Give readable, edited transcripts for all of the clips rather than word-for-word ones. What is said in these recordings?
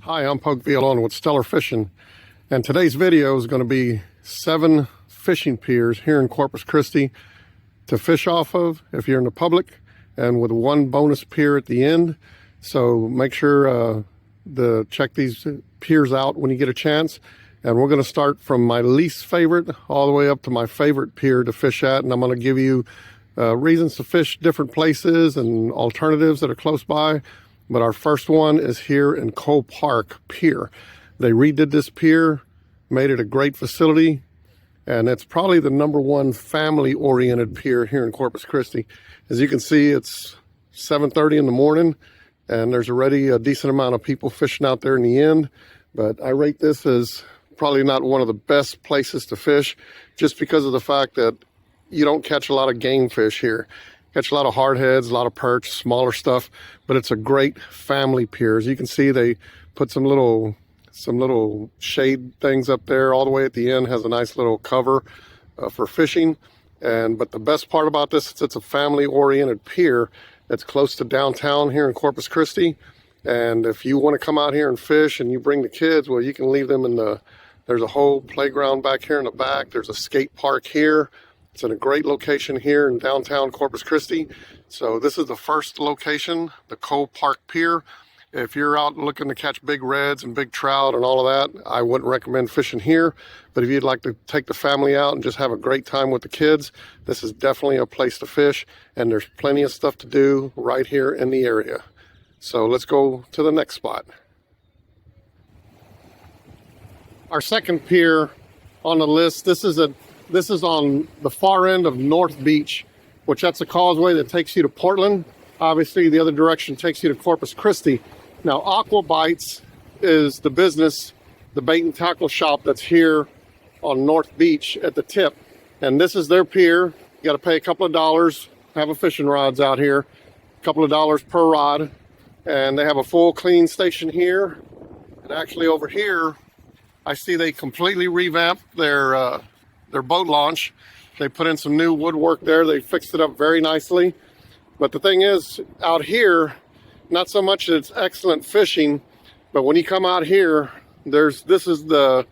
Hi, I'm Poke Villalona with Stellar Fishing, and today's video is going to be 7 fishing piers here in Corpus Christi to fish off of if you're in the public, and with one bonus pier at the end. So make sure to check these piers out when you get a chance. And we're going to start from my least favorite all the way up to my favorite pier to fish at, and I'm going to give you reasons to fish different places and alternatives that are close by. But our first one is here in Cole Park Pier. They redid this pier, made it a great facility, and it's probably the #1 family-oriented pier here in Corpus Christi. As you can see, it's 7:30 in the morning, and there's already a decent amount of people fishing out there in the end. But I rate this as probably not one of the best places to fish, just because of the fact that you don't catch a lot of game fish here. Catch a lot of hardheads, a lot of perch, smaller stuff, but it's a great family pier. As you can see, they put some little shade things up there. All the way at the end has a nice little cover for fishing. But the best part about this is it's a family-oriented pier that's close to downtown here in Corpus Christi. And if you want to come out here and fish and you bring the kids, well, you can leave them in there's a whole playground back here in the back. There's a skate park here. It's in a great location here in downtown Corpus Christi. So this is the first location, the Cole Park Pier. If you're out looking to catch big reds and big trout and all of that, I wouldn't recommend fishing here. But if you'd like to take the family out and just have a great time with the kids, this is definitely a place to fish. And there's plenty of stuff to do right here in the area. So let's go to the next spot. Our second pier on the list, this is on the far end of North Beach, which that's a causeway that takes you to Portland. Obviously, the other direction takes you to Corpus Christi. Now, Aquabites is the business, the bait and tackle shop that's here on North Beach at the tip. And this is their pier. You got to pay a couple of dollars, have a fishing rods out here, a couple of dollars per rod. And they have a full clean station here. And actually over here, I see they completely revamped their boat launch. They put in some new woodwork there. They fixed it up very nicely. But the thing is, out here, not so much that it's excellent fishing, but when you come out here, this is the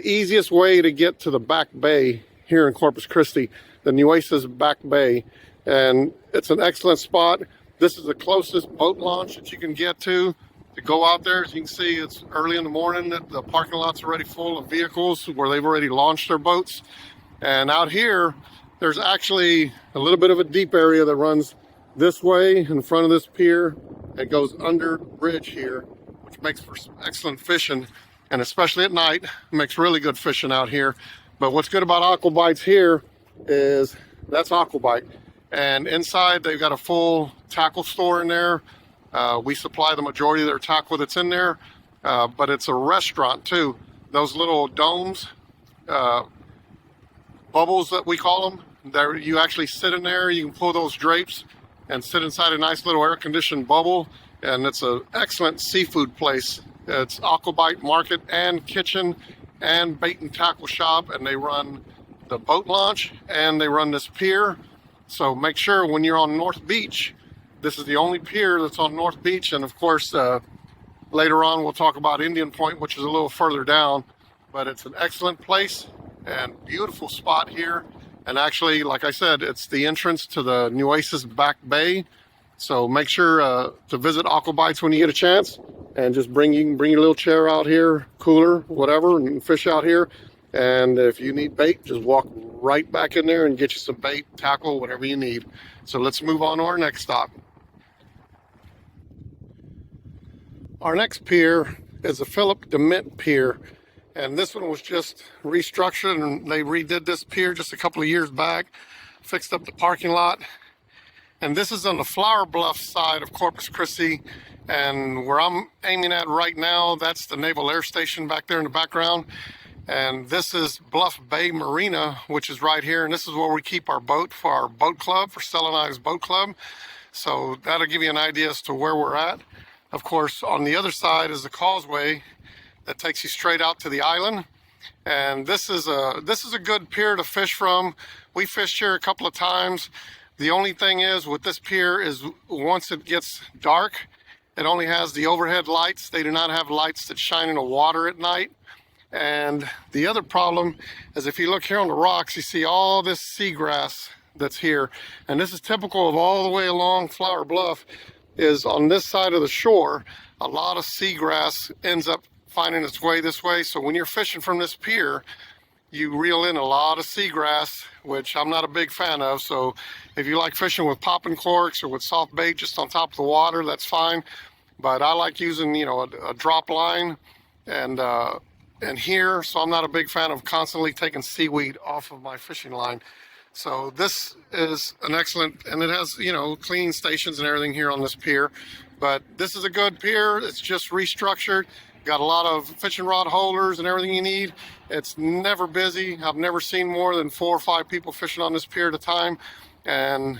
easiest way to get to the back bay here in Corpus Christi, the Nueces Back Bay. And it's an excellent spot. This is the closest boat launch that you can get to go out there. As you can see, it's early in the morning. The parking lot's already full of vehicles where they've already launched their boats. And out here, there's actually a little bit of a deep area that runs this way in front of this pier. It goes under the bridge here, which makes for some excellent fishing. And especially at night, makes really good fishing out here. But what's good about Aquabites here is that's Aquabite. And inside, they've got a full tackle store in there. We supply the majority of their tackle that's in there, but it's a restaurant too. Those little domes, bubbles that we call them, there you actually sit in there. You can pull those drapes and sit inside a nice little air-conditioned bubble, and it's an excellent seafood place. It's Aquabite Market and Kitchen and Bait and Tackle Shop, and they run the boat launch and they run this pier. So make sure when you're on North Beach, this is the only pier that's on North Beach. And of course, later on, we'll talk about Indian Point, which is a little further down. But it's an excellent place and beautiful spot here. And actually, like I said, it's the entrance to the Nueces Back Bay. So make sure to visit Aquabites when you get a chance. And just bring your little chair out here, cooler, whatever, and fish out here. And if you need bait, just walk right back in there and get you some bait, tackle, whatever you need. So let's move on to our next stop. Our next pier is the Philip Dement Pier, and this one was just restructured, and they redid this pier just a couple of years back, fixed up the parking lot. And this is on the Flower Bluff side of Corpus Christi, and where I'm aiming at right now, that's the Naval Air Station back there in the background. And this is Bluff Bay Marina, which is right here, and this is where we keep our boat for our boat club, for Stella and I's boat club. So that'll give you an idea as to where we're at. Of course, on the other side is the causeway that takes you straight out to the island. And this is a good pier to fish from. We fished here a couple of times. The only thing is with this pier is once it gets dark, It only has the overhead lights. They do not have lights that shine in the water at night. And the other problem is if you look here on the rocks, you see all this seagrass that's here. And this is typical of all the way along Flower Bluff, is on this side of the shore, a lot of seagrass ends up finding its way this way. So when you're fishing from this pier, you reel in a lot of seagrass, which I'm not a big fan of. So if you like fishing with popping corks or with soft bait just on top of the water, that's fine. But I like using, you know, a drop line and here, so I'm not a big fan of constantly taking seaweed off of my fishing line. So this is an excellent, and it has, you know, cleaning stations and everything here on this pier. But this is a good pier. It's just restructured. Got a lot of fishing rod holders and everything you need. It's never busy. I've never seen more than 4 or 5 people fishing on this pier at a time. And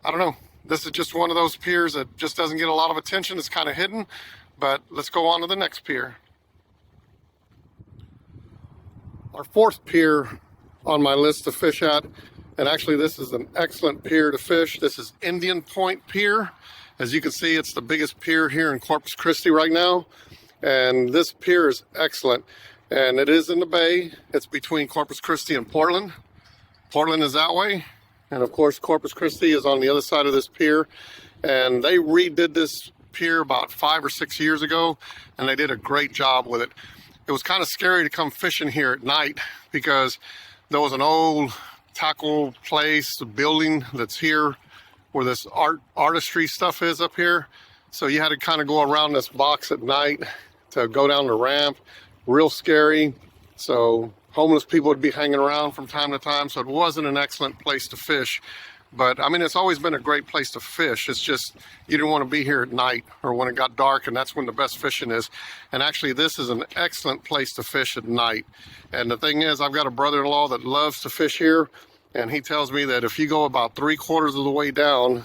I don't know, this is just one of those piers that just doesn't get a lot of attention. It's kind of hidden. But let's go on to the next pier. Our 4th pier on my list to fish at, and actually this is an excellent pier to fish. This is Indian Point Pier. As you can see, it's the biggest pier here in Corpus Christi right now. And this pier is excellent. And it is in the bay. It's between Corpus Christi and Portland. Portland is that way. And of course, Corpus Christi is on the other side of this pier. And they redid this pier about 5 or 6 years ago, and they did a great job with it. It was kind of scary to come fishing here at night because there was an old tackle place, a building that's here where this artistry stuff is up here. So you had to kind of go around this box at night to go down the ramp. Real scary. So homeless people would be hanging around from time to time. So it wasn't an excellent place to fish. But I mean, it's always been a great place to fish. It's just you didn't want to be here at night or when it got dark, and that's when the best fishing is. And actually, this is an excellent place to fish at night. And the thing is, I've got a brother-in-law that loves to fish here, and he tells me that if you go about 3/4 of the way down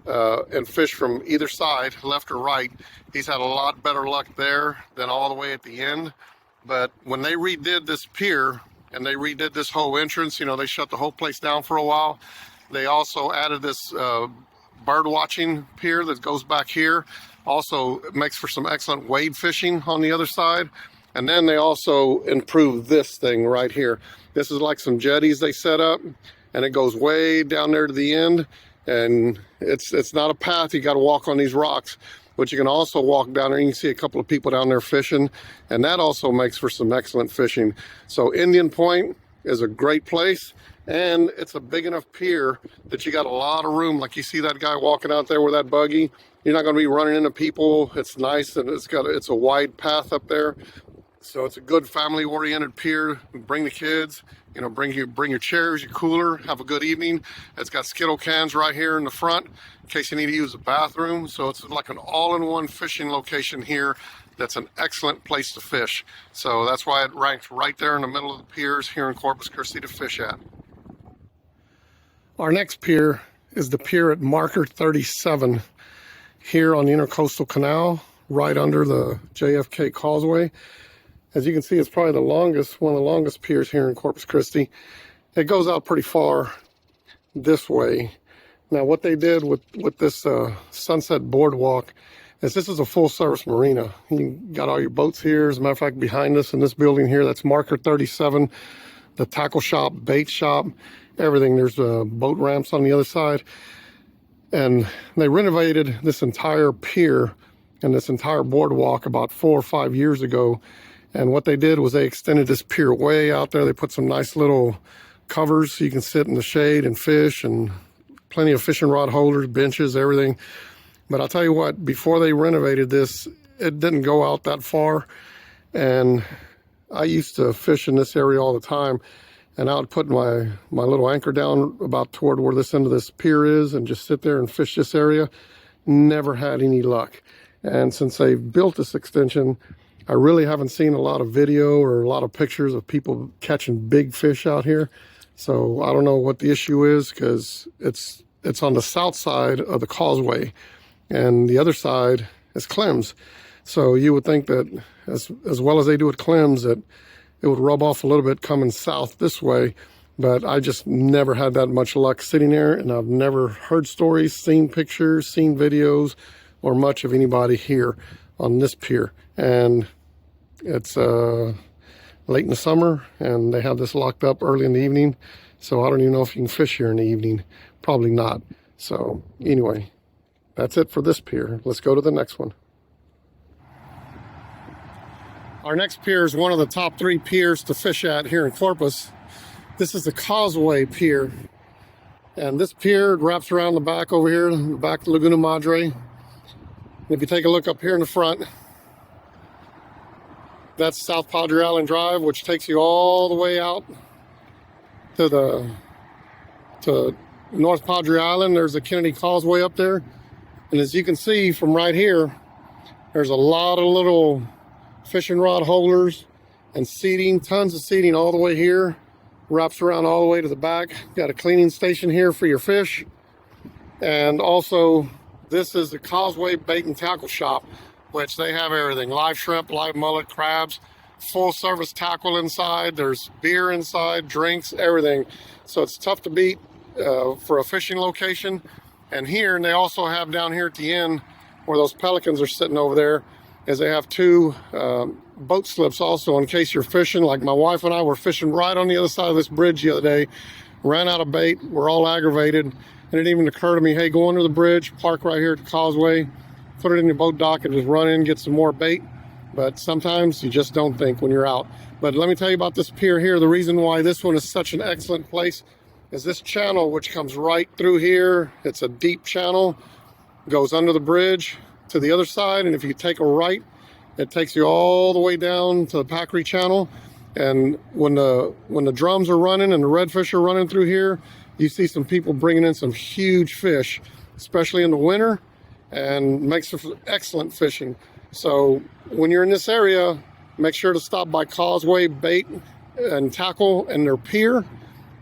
and fish from either side, left or right, he's had a lot better luck there than all the way at the end. But when they redid this pier and they redid this whole entrance, you know, they shut the whole place down for a while. They also added this bird watching pier that goes back here. Also makes for some excellent wade fishing on the other side. And then they also improved this thing right here. This is like some jetties they set up, and it goes way down there to the end. And it's not a path. You got to walk on these rocks, but you can also walk down there. You can see a couple of people down there fishing, and that also makes for some excellent fishing. So Indian Point is a great place. And it's a big enough pier that you got a lot of room. Like you see that guy walking out there with that buggy. You're not going to be running into people. It's nice, and it's a wide path up there. So it's a good family-oriented pier. Bring the kids. You know, bring your chairs, your cooler. Have a good evening. It's got Skittle cans right here in the front in case you need to use the bathroom. So it's like an all-in-one fishing location here. That's an excellent place to fish. So that's why it ranks right there in the middle of the piers here in Corpus Christi to fish at. Our next pier is the pier at Marker 37 here on the Intercoastal Canal, right under the JFK Causeway. As you can see, it's probably one of the longest piers here in Corpus Christi. It goes out pretty far this way. Now, what they did with this Sunset Boardwalk is this is a full-service marina. You got all your boats here. As a matter of fact, behind us in this building here, that's Marker 37, the tackle shop, bait shop, everything. There's boat ramps on the other side. And they renovated this entire pier and this entire boardwalk about 4 or 5 years ago. And what they did was they extended this pier way out there. They put some nice little covers so you can sit in the shade and fish, and plenty of fishing rod holders, benches, everything. But I'll tell you what, before they renovated this, it didn't go out that far. And I used to fish in this area all the time. And I would put my little anchor down about toward where this end of this pier is and just sit there and fish this area. Never had any luck. And since they built this extension, I really haven't seen a lot of video or a lot of pictures of people catching big fish out here. So I don't know what the issue is, because it's on the south side of the Causeway, and the other side is Clem's. So you would think that as well as they do at Clem's, that it would rub off a little bit coming south this way. But I just never had that much luck sitting there, and I've never heard stories, seen pictures, seen videos or much of anybody here on this pier. And it's late in the summer, and they have this locked up early in the evening, so I don't even know if you can fish here in the evening. Probably not. So anyway, that's it for this pier. Let's go to the next one. Our next pier is one of the top 3 piers to fish at here in Corpus. This is the Causeway Pier. And this pier wraps around the back over here, the back of Laguna Madre. If you take a look up here in the front, that's South Padre Island Drive, which takes you all the way out to North Padre Island. There's a Kennedy Causeway up there. And as you can see from right here, there's a lot of little fishing rod holders and seating, tons of seating all the way here. Wraps around all the way to the back. Got a cleaning station here for your fish. And also, this is the Causeway Bait and Tackle Shop, which they have everything. Live shrimp, live mullet, crabs, full service tackle inside. There's beer inside, drinks, everything. So it's tough to beat for a fishing location. And here, and they also have down here at the end where those pelicans are sitting over there, is they have 2 boat slips also in case you're fishing. Like my wife and I were fishing right on the other side of this bridge the other day, ran out of bait, we're all aggravated, and it didn't even occur to me, hey, go under the bridge, park right here at the Causeway, put it in your boat dock and just run in, get some more bait. But sometimes you just don't think when you're out. But let me tell you about this pier here. The reason why this one is such an excellent place is this channel, which comes right through here. It's a deep channel, goes under the bridge to the other side, and if you take a right, it takes you all the way down to the Packery Channel. And when the drums are running and the redfish are running through here, you see some people bringing in some huge fish, especially in the winter, and makes for excellent fishing. So when you're in this area, make sure to stop by Causeway Bait and Tackle and their pier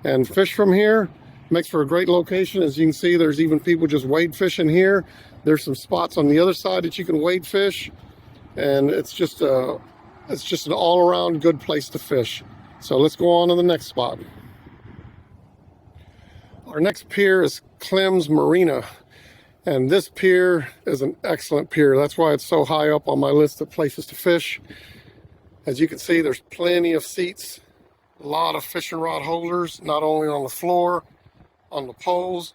and fish from here. Makes for a great location. As you can see, there's even people just wade fishing here. There's some spots on the other side that you can wade fish, and it's just an all-around good place to fish. So let's go on to the next spot. Our next pier is Clem's Marina, and this pier is an excellent pier. That's why it's so high up on my list of places to fish. As you can see, there's plenty of seats, a lot of fishing rod holders, not only on the floor, on the poles,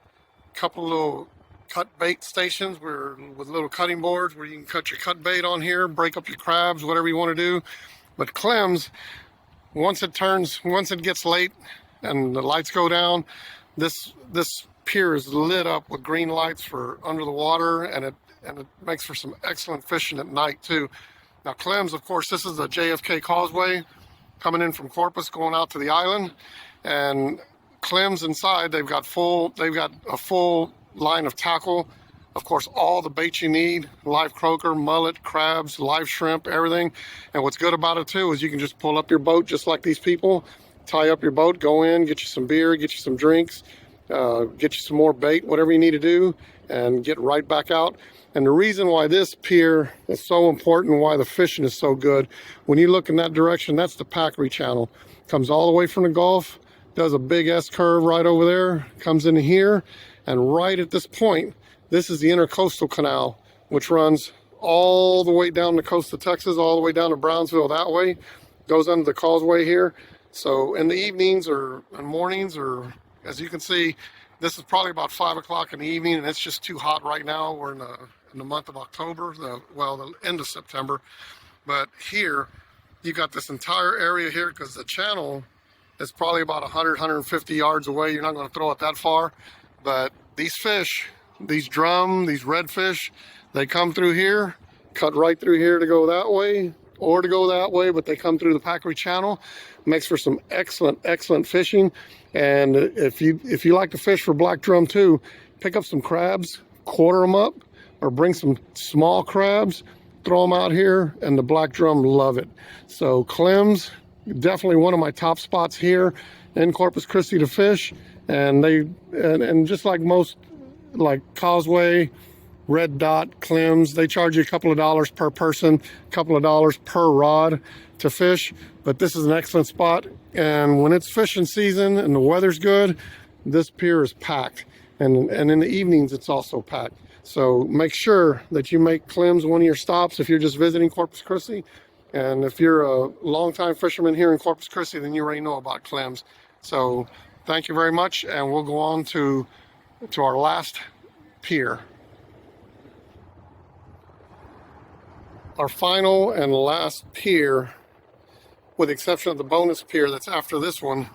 a couple of little cut bait stations with little cutting boards where you can cut your cut bait on here, break up your crabs, whatever you want to do. But Clem's, once it gets late and the lights go down, this pier is lit up with green lights for under the water, and it makes for some excellent fishing at night too. Now Clem's, of course, this is the JFK Causeway coming in from Corpus going out to the island, and Clem's inside, they've got a full line of tackle, of course, all the bait you need, live croaker, mullet, crabs, live shrimp, everything. And what's good about it too is you can just pull up your boat just like these people, tie up your boat, go in, get you some beer, get you some drinks, get you some more bait, whatever you need to do, and get right back out. And the reason why this pier is so important, why the fishing is so good, when you look in that direction, that's the Packery Channel. Comes all the way from the Gulf, does a big S-curve right over there, comes in here, and right at this point, this is the Intercoastal Canal, which runs all the way down the coast of Texas, all the way down to Brownsville that way, goes under the Causeway here. So in the evenings or mornings, or as you can see, this is probably about 5 o'clock in the evening, and it's just too hot right now. We're in the month of October, the end of September. But here, you got this entire area here, because the channel is probably about 150 yards away. You're not going to throw it that far. But these fish, these redfish, they come through here, cut right through here to go that way, or to go that way, but they come through the Packery Channel. Makes for some excellent fishing. And if you like to fish for black drum too, pick up some crabs, quarter them up, or bring some small crabs, throw them out here, and the black drum love it. So Clem's, definitely one of my top spots here in Corpus Christi to fish. And just like most, like Causeway, Red Dot, Clem's, they charge you a couple of dollars per person, a couple of dollars per rod to fish. But this is an excellent spot. And when it's fishing season and the weather's good, this pier is packed. And in the evenings, it's also packed. So make sure that you make Clem's one of your stops if you're just visiting Corpus Christi. And if you're a longtime fisherman here in Corpus Christi, then you already know about Clem's. So thank you very much, and we'll go on to our last pier. Our final and last pier, with the exception of the bonus pier that's after this one,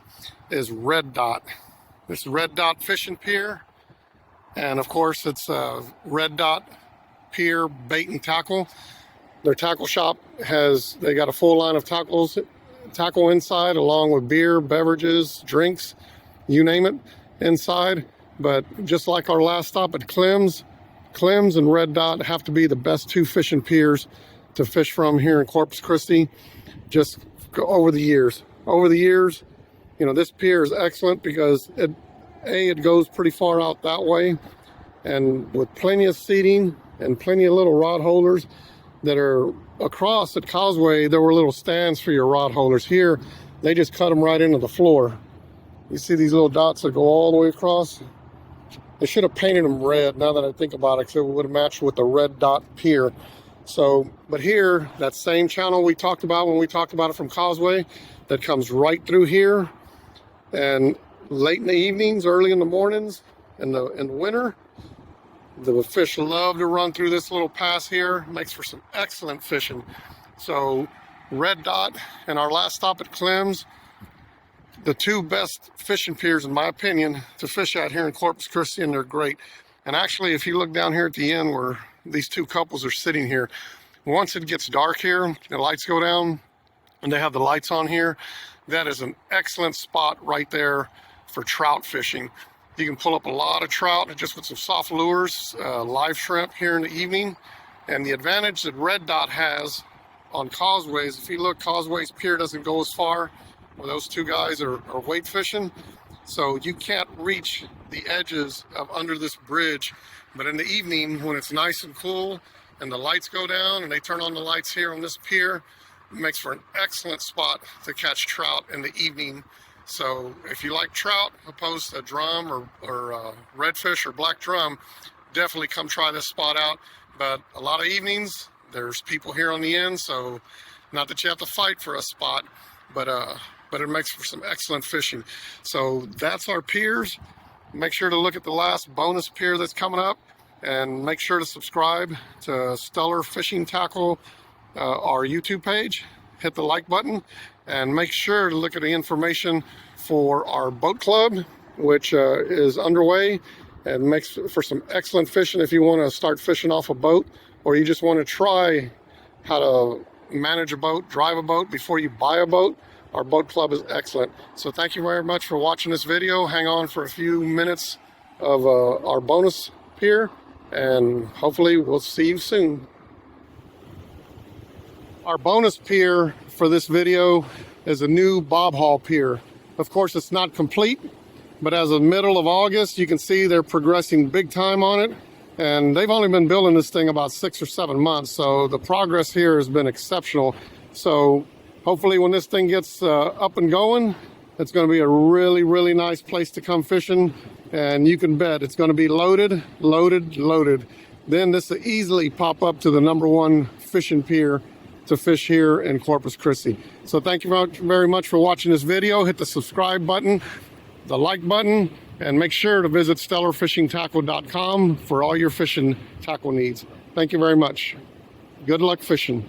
is Red Dot. This is Red Dot Fishing Pier. And of course, it's Red Dot Pier Bait and Tackle. Their tackle shop they got a full line of tackle inside, along with beer, beverages, drinks, you name it, inside. But just like our last stop at Clem's and Red Dot have to be the best two fishing piers to fish from here in Corpus Christi. Just over the years, you know, this pier is excellent because it goes pretty far out that way, and with plenty of seating and plenty of little rod holders that are across at Causeway. There were little stands for your rod holders. Here they just cut them right into the floor. You see these little dots that go all the way across? They should have painted them red, now that I think about it, because it would have matched with the Red Dot Pier. So, but here, that same channel we talked about when we talked about it from Causeway, that comes right through here, and late in the evenings, early in the mornings, in the winter, the fish love to run through this little pass here. Makes for some excellent fishing. So Red Dot and our last stop at Clem's, the two best fishing piers in my opinion to fish at here in Corpus Christi, and they're great. And actually, if you look down here at the end where these two couples are sitting here, once it gets dark here, the lights go down and they have the lights on here, that is an excellent spot right there for trout fishing. You can pull up a lot of trout just with some soft lures, live shrimp here in the evening. And the advantage that Red Dot has on Causeways, if you look, Causeway's pier doesn't go as far where those two guys are weight fishing. So you can't reach the edges of under this bridge. But in the evening, when it's nice and cool and the lights go down and they turn on the lights here on this pier, it makes for an excellent spot to catch trout in the evening. So if you like trout opposed to drum or redfish or black drum, definitely come try this spot out. But a lot of evenings, there's people here on the end, so not that you have to fight for a spot, but it makes for some excellent fishing. So that's our piers. Make sure to look at the last bonus pier that's coming up, and make sure to subscribe to Stellar Fishing Tackle, our YouTube page. Hit the like button, and make sure to look at the information for our boat club, which is underway and makes for some excellent fishing if you want to start fishing off a boat, or you just want to try how to manage a boat, drive a boat before you buy a boat. Our boat club is excellent. So thank you very much for watching this video. Hang on for a few minutes of our bonus pier, and hopefully we'll see you soon. Our bonus pier for this video is a new Bob Hall Pier. Of course, it's not complete, but as of middle of August, you can see they're progressing big time on it. And they've only been building this thing about 6 or 7 months, so the progress here has been exceptional. So hopefully when this thing gets up and going, it's going to be a really, really nice place to come fishing. And you can bet it's going to be loaded, loaded, loaded. Then this will easily pop up to the #1 fishing pier to fish here in Corpus Christi. So thank you very much for watching this video. Hit the subscribe button, the like button, and make sure to visit stellarfishingtackle.com for all your fishing tackle needs. Thank you very much. Good luck fishing.